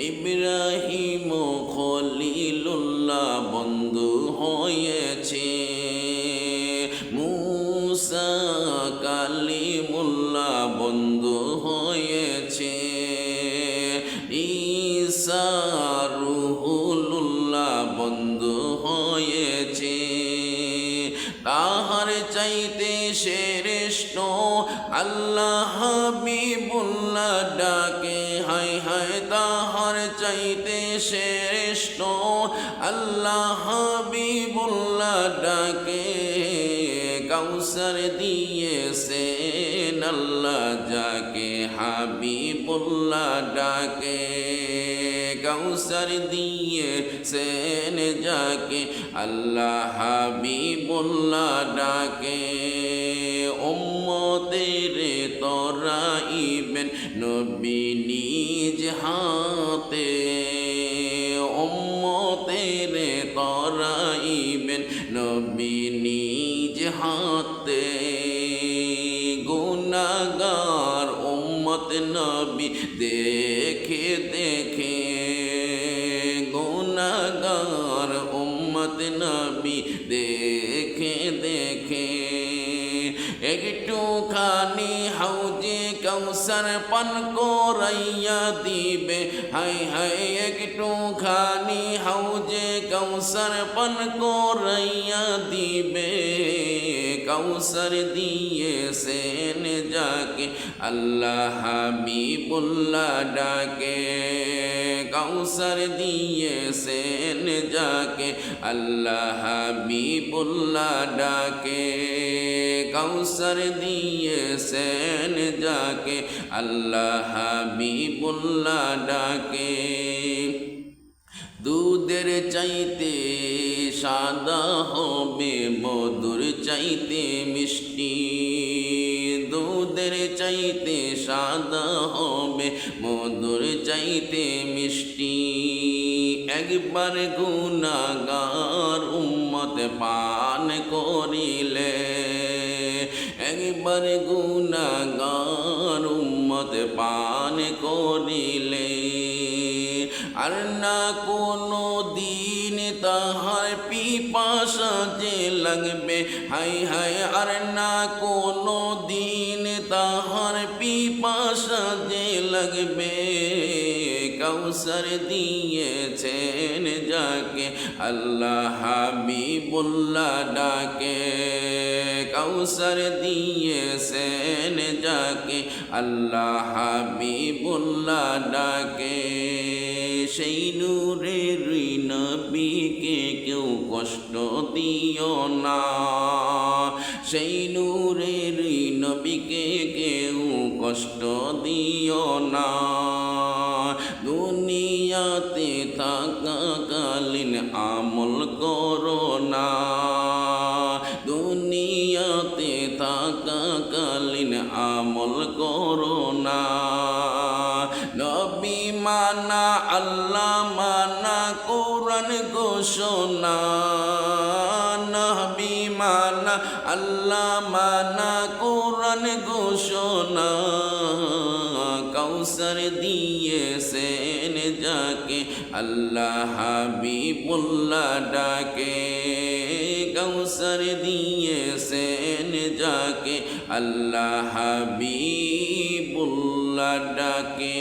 ইব্রাহিম খলিলুল্লাহ বন্ধু হয়েছে, মুসা কালিমুল্লাহ বন্ধু হয়েছে, ঈসা রুহুল্লাহ বন্ধু হয়েছে। তাহার চাইতে শ্রেষ্ঠ আল্লাহ হাবিবুল্লাহ ডাকে, হায় হায় তাহার চাইতে শ্রেষ্ঠ আল্লাহ হাবিবুল্লাহ ডাকে। কাউসার দিয়েছেন আল্লাহ যাকে হাবিবুল্লাহ ডাকে, কাউসার দিয়েছেন যাকে আল্লাহ হাবিবুল্লাহ ডাকে। উম্মতের তরাইবেন নবী নিজ হাতে, উম্মতের তরাইবেন নবী নিজ হাতে। গুনাহগার উম্মত নবী দেখে দেখে, গুনাহগার উম্মত নবী দেখে দেখে। একটুখানি হাউজে কাউসার পান করাইয়া দিবে, হায় হায় একটুখানি হাউজে কাউসার পান করাইয়া দিবে। কাউসার দিয়েছেন যাকে আল্লাহ হাবিবুল্লাহ ডাকে, কাউসার দিয়েছেন যাকে আল্লাহ হাবিবুল্লাহ ডাকে, কাউসার দিয়েছেন যাকে আল্লাহ হাবিবুল্লাহ ডাকে। দুধের চাইতে সাদা হবে মধুর চাইতে মিষ্টি, দুধের চাইতে সাদা হবে মধুর চাইতে মিষ্টি। একবার গুনাহগার উম্মত পান করিলে, একবার গুনাহগার উম্মত পান করিলে, আর না কোনো দিন তাহার পিপাসা যে লাগবে, হায় হায় আর না কোনো দিন তাহার পিপাসা যে লাগবে। কাউসার দিয়েছেন যাকে আল্লাহ হাবিবুল্লাহ ডাকে, কাউসার দিয়েছেন যাকে আল্লাহ হাবিবুল্লাহ ডাকে। সেই নূরের নবীকে কেউ কষ্ট দিও না, সেই নূরের নবীকে কেউ কষ্ট দিও না। দুনিয়াতে থাকাকালীন আমল করো না, দুনিয়াতে থাকাকালীন আমল করো না। নবী মানা আল্লাহ মানা কোরআন ঘোষণা, নবী মানা আল্লাহ মানা কোরআন ঘোষণা। কাউসার দিয়েছেন যাকে আল্লাহ হাবিবুল্লাহ ডাকে, কাউসার দিয়েছেন যাকে আল্লাহ হাবিবুল্লাহ ডাকে।